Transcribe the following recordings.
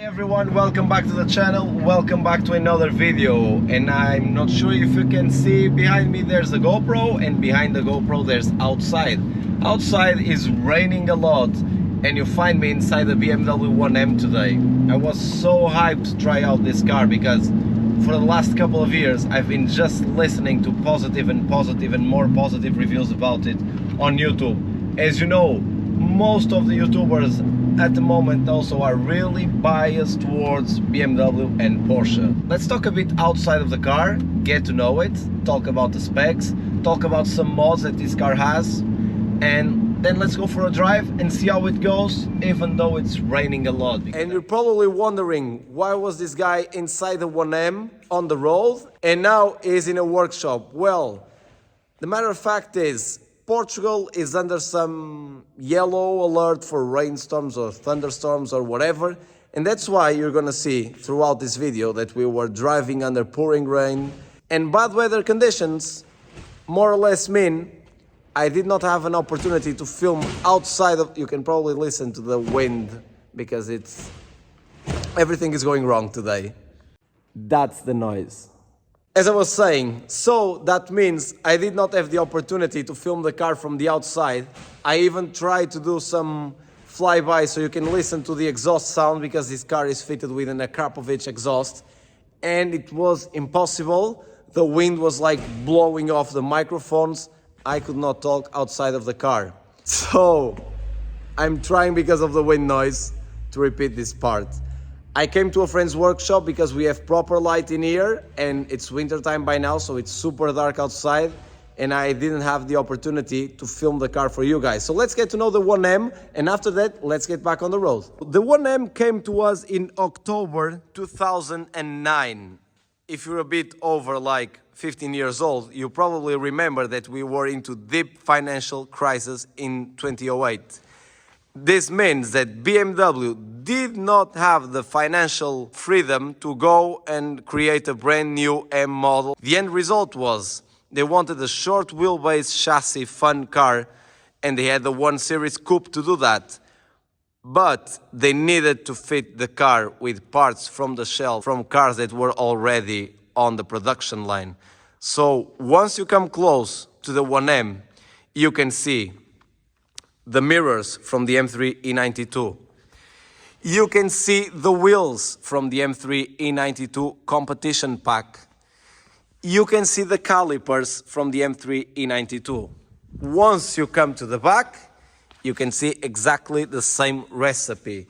Everyone, welcome back to the channel, welcome back to another video. And I'm not sure if you can see behind me there's a GoPro, and behind the GoPro there's outside. Outside is raining a lot and you find me inside the BMW M today. I was so hyped to try out this car because for the last couple of years I've been just listening to positive and more positive reviews about it on YouTube. As you know, most of the YouTubers at the moment also are really biased towards BMW and Porsche. Let's talk a bit outside of the car, get to know it, talk about the specs, talk about some mods that this car has, and then let's go for a drive and see how it goes, even though it's raining a lot. And you're probably wondering, why was this guy inside the 1M on the road and now is in a workshop? Well, the matter of fact is, Portugal is under some yellow alert for rainstorms or thunderstorms or whatever, and that's why you're gonna see throughout this video that we were driving under pouring rain, and bad weather conditions more or less mean I did not have an opportunity to film outside of. You can probably listen to the wind because everything is going wrong today. That's the noise. As I was saying, so that means I did not have the opportunity to film the car from the outside. I even tried to do some flyby so you can listen to the exhaust sound because this car is fitted with an Akrapovic exhaust, and it was impossible. The wind was like blowing off the microphones. I could not talk outside of the car. So I'm trying, because of the wind noise, to repeat this part. I came to a friend's workshop because we have proper light in here and it's winter time by now, so it's super dark outside, and I didn't have the opportunity to film the car for you guys. So let's get to know the 1M, and after that let's get back on the road. The 1M came to us in October 2009. If you're a bit over like 15 years old, you probably remember that we were into deep financial crisis in 2008. This means that BMW did not have the financial freedom to go and create a brand new M model. The end result was they wanted a short wheelbase chassis fun car, and they had the 1 Series Coupe to do that. But they needed to fit the car with parts from the shelf from cars that were already on the production line. So once you come close to the 1M, you can see the mirrors from the M3 E92. You can see the wheels from the M3 E92 competition pack. You can see the calipers from the M3 E92. Once you come to the back, you can see exactly the same recipe.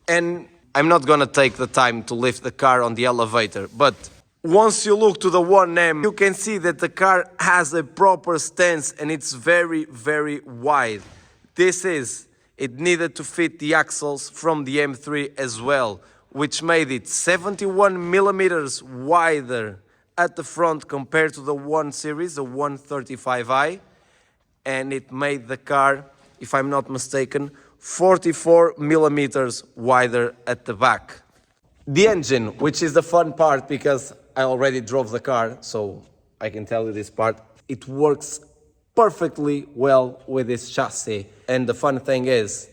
And I'm not gonna take the time to lift the car on the elevator, but once you look to the 1M, you can see that the car has a proper stance and it's very, very wide. It needed to fit the axles from the M3 as well, which made it 71 millimeters wider at the front compared to the 1 Series, the 135i, and it made the car, if I'm not mistaken, 44 millimeters wider at the back. The engine, which is the fun part because I already drove the car, so I can tell you this part, it works perfectly well with this chassis. And the fun thing is,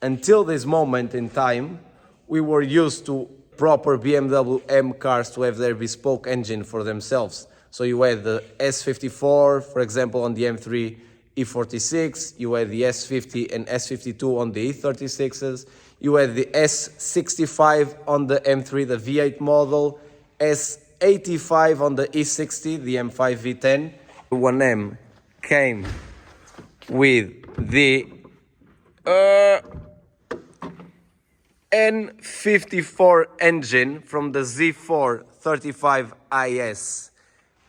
until this moment in time, we were used to proper BMW M cars to have their bespoke engine for themselves. So you had the S54, for example, on the M3 E46, you had the S50 and S52 on the E36s, you had the S65 on the M3, the V8 model, S85 on the E60, the M5 V10. 1M came with the N54 engine from the Z4 35IS.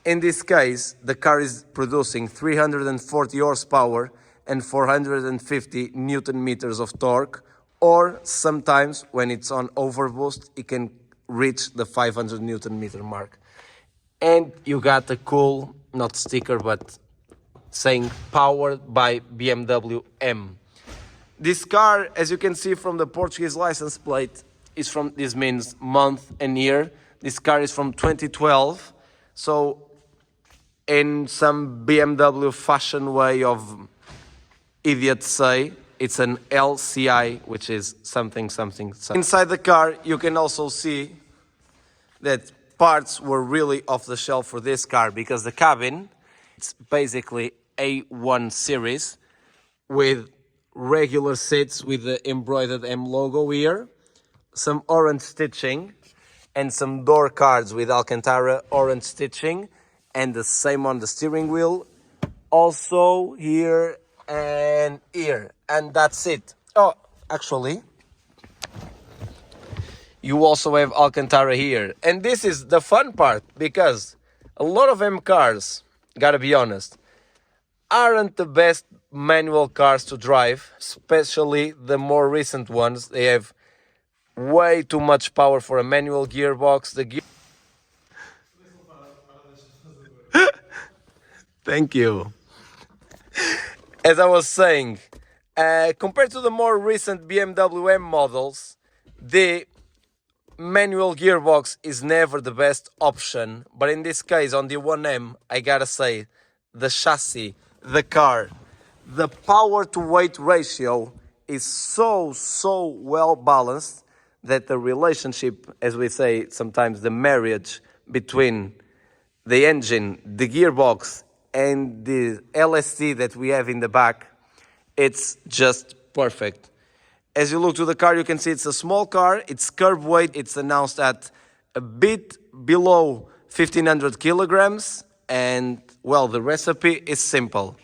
In this case, the car is producing 340 horsepower and 450 Newton meters of torque, or sometimes when it's on overboost, it can reach the 500 Newton meter mark. And you got a cool, not sticker, but saying powered by BMW M. This car, as you can see from the Portuguese license plate, this means month and year. This car is from 2012. So in some BMW fashion way of idiots say, it's an LCI, which is something. Inside the car, you can also see that parts were really off the shelf for this car, because the cabin, it's basically A1 series with regular seats with the embroidered M logo here, some orange stitching, and some door cards with Alcantara orange stitching, and the same on the steering wheel, also here and here, and that's it. Oh, actually, you also have Alcantara here, and this is the fun part, because a lot of M cars, gotta be honest, aren't the best manual cars to drive, especially the more recent ones. They have way too much power for a manual gearbox. Thank you. As I was saying, compared to the more recent BMW M models, the manual gearbox is never the best option. But in this case, on the 1M, I gotta say, the chassis, the car, the power to weight ratio is so well balanced that the relationship, as we say sometimes, the marriage between the engine, the gearbox, and the LSD that we have in the back, it's just perfect. As you look to the car, you can see it's a small car, it's curb weight, it's announced at a bit below 1500 kilograms, and well, the recipe is simple.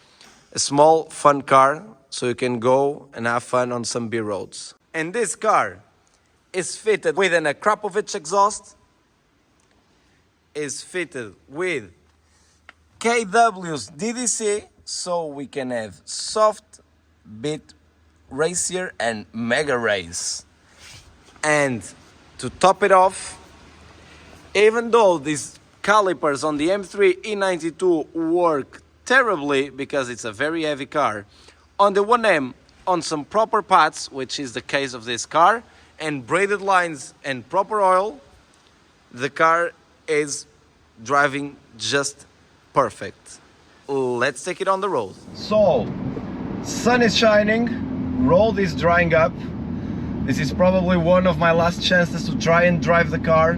A small, fun car, so you can go and have fun on some B roads. And this car is fitted with an Akrapovic exhaust, is fitted with KW's DDC, so we can have soft, bit, racier and mega race. And to top it off, even though these calipers on the M3 E92 work terribly because it's a very heavy car, on the 1M, on some proper paths, which is the case of this car, and braided lines and proper oil, the car is driving just perfect. Let's take it on the road. So, sun is shining, road is drying up. This is probably one of my last chances to try and drive the car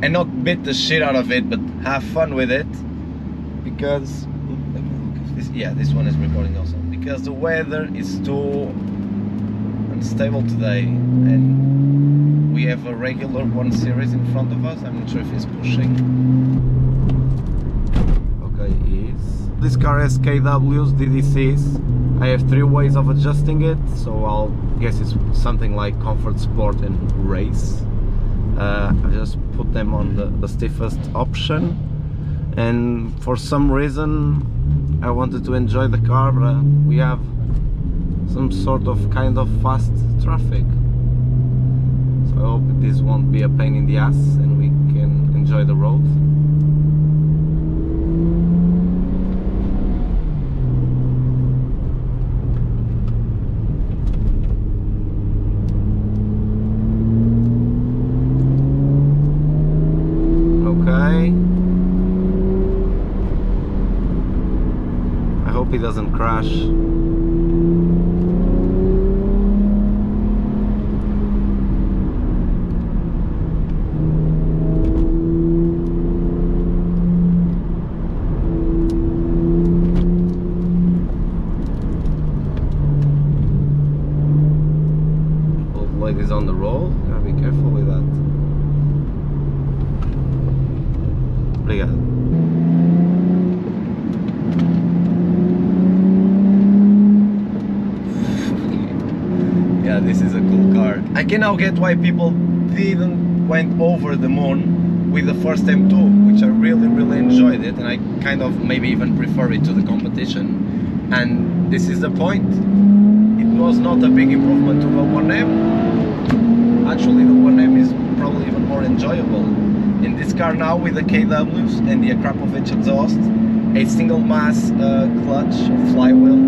and not beat the shit out of it, but have fun with it, because this one is recording also, because the weather is too unstable today, and we have a regular 1 series in front of us. I'm not sure if he's pushing. Okay, he is. This car has KW's, DDCs. I have 3 ways of adjusting it, so I'll guess it's something like comfort, sport and race. I just put them on the stiffest option, and for some reason I wanted to enjoy the car, but we have some sort of kind of fast traffic, so I hope this won't be a pain in the ass and we can enjoy the road. I hope he doesn't crash. Old ladies on the roll, gotta be careful with that. Obrigado. Yeah, this is a cool car. I can now get why people didn't went over the moon with the first M2, which I really enjoyed it, and I kind of maybe even prefer it to the competition. And this is the point. It was not a big improvement to the 1M. Actually, the 1M is probably even more enjoyable. In this car now, with the KWs and the Akrapovic exhaust, a single mass clutch flywheel.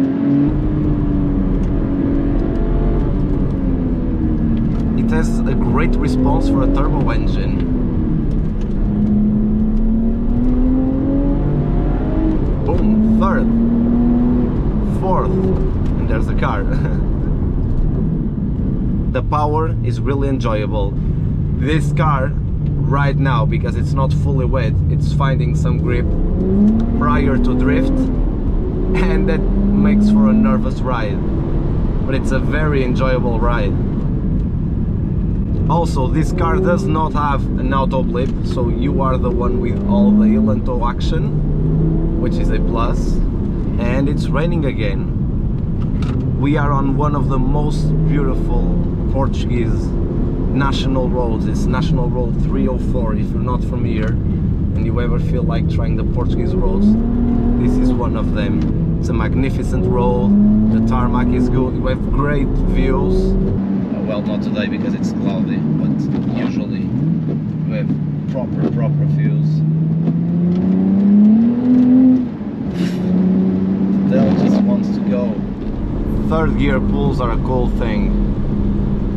It has a great response for a turbo engine. Boom, third, fourth, and there's a car. The power is really enjoyable. This car right now, because it's not fully wet, it's finding some grip prior to drift, and that makes for a nervous ride, but it's a very enjoyable ride. Also, this car does not have an auto blip, so you are the one with all the heel and toe action, which is a plus. And it's raining again. We are on one of the most beautiful Portuguese national roads. It's National Road 304. If you're not from here and you ever feel like trying the Portuguese roads, this is one of them. It's a magnificent road, the tarmac is good, you have great views. Well, not today because it's cloudy, but usually you have proper views. Dell just wants to go. Third gear pulls are a cool thing.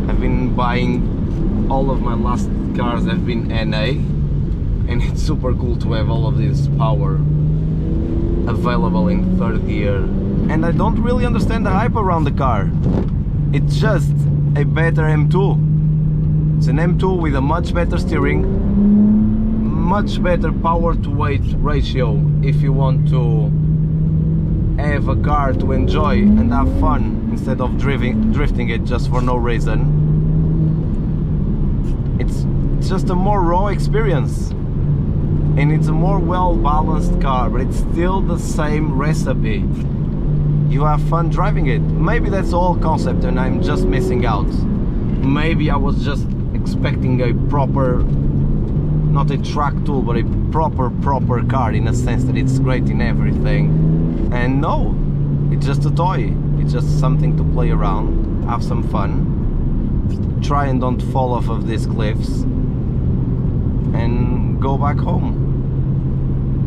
I've been buying, all of my last cars have been NA, and it's super cool to have all of this power available in third gear. And I don't really understand the hype around the car. It's just a better M2. It's an M2 with a much better steering, much better power to weight ratio if you want to have a car to enjoy and have fun instead of drifting it just for no reason. It's just a more raw experience, and it's a more well-balanced car, but it's still the same recipe. You have fun driving it. Maybe that's the whole concept and I'm just missing out. Maybe I was just expecting a proper, not a track tool, but a proper car, in a sense that it's great in everything. And no, it's just a toy. It's just something to play around, have some fun, try and don't fall off of these cliffs, and go back home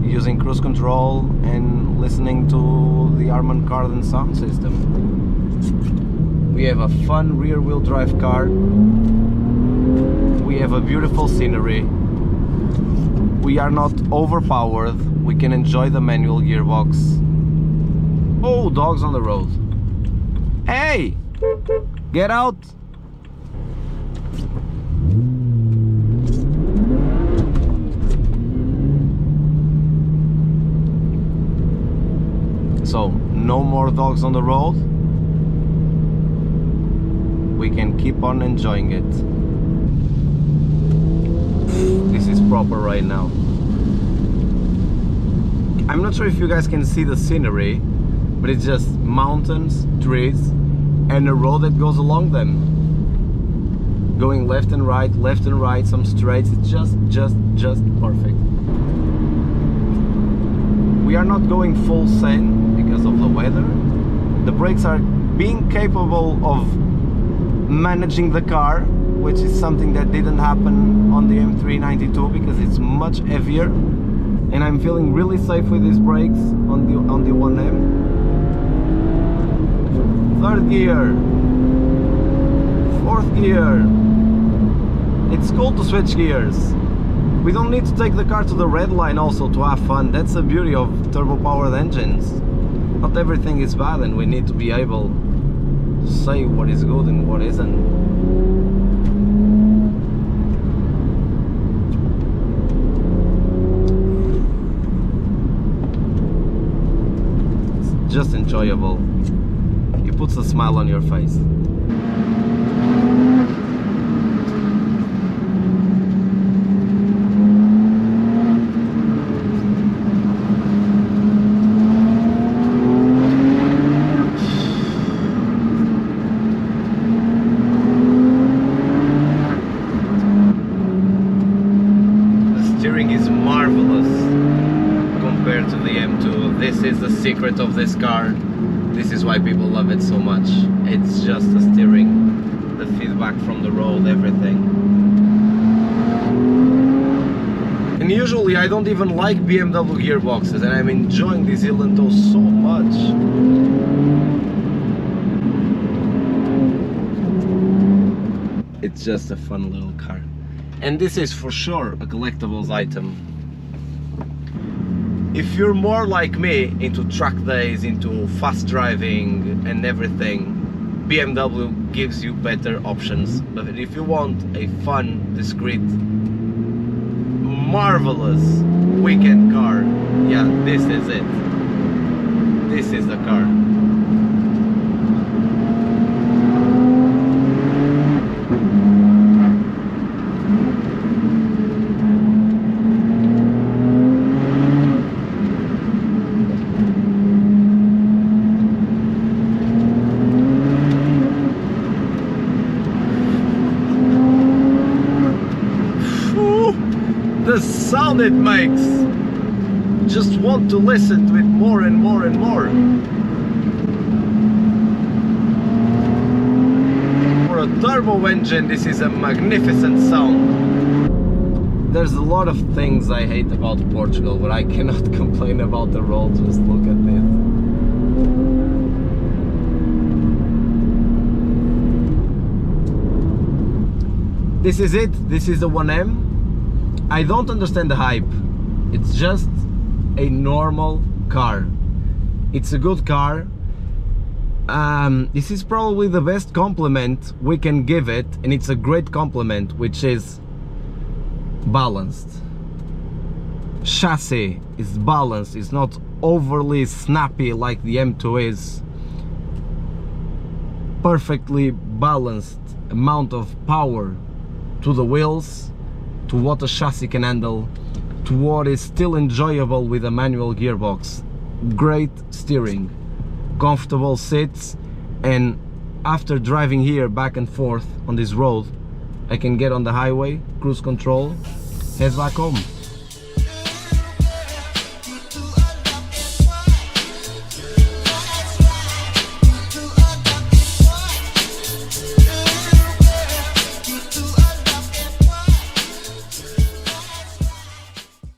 using cruise control and listening to the Harman Kardon sound system. We have a fun rear-wheel drive car. We have a beautiful scenery. We are not overpowered. We can enjoy the manual gearbox. Oh, dogs on the road. Hey! Get out! So, no more dogs on the road. We can keep on enjoying it. This is proper right now. I'm not sure if you guys can see the scenery, but it's just mountains, trees, and a road that goes along them. Going left and right, some straights. It's just perfect. We are not going full send because of the weather. The brakes are being capable of managing the car, which is something that didn't happen on the M392 because it's much heavier. And I'm feeling really safe with these brakes on the 1M. Third gear, fourth gear. It's cool to switch gears. We don't need to take the car to the red line also to have fun. That's the beauty of turbo-powered engines. Not everything is bad, and we need to be able to say what is good and what isn't. It's just enjoyable. It puts a smile on your face. Is marvelous compared to the M2. This is the secret of this car. This is why people love it so much. It's just the steering, the feedback from the road, everything. And usually I don't even like BMW gearboxes, and I'm enjoying this heel and toe so much. It's just a fun little car. And this is for sure a collectibles item. If you're more like me, into track days, into fast driving and everything, BMW gives you better options. But if you want a fun, discreet, marvelous weekend car, yeah, this is it. This is the car. The sound it makes, just want to listen to it more and more and more. For a turbo engine, this is a magnificent sound. There's a lot of things I hate about Portugal, but I cannot complain about the road. Just look at this. This is it. This is the 1M. I don't understand the hype. It's just a normal car. It's a good car. This is probably the best compliment we can give it, and it's a great compliment, which is balanced. Chassis is balanced. It's not overly snappy like the M2 is. Perfectly balanced amount of power to the wheels, to what a chassis can handle, to what is still enjoyable with a manual gearbox. Great steering, comfortable seats, and after driving here back and forth on this road, I can get on the highway, cruise control, head back home.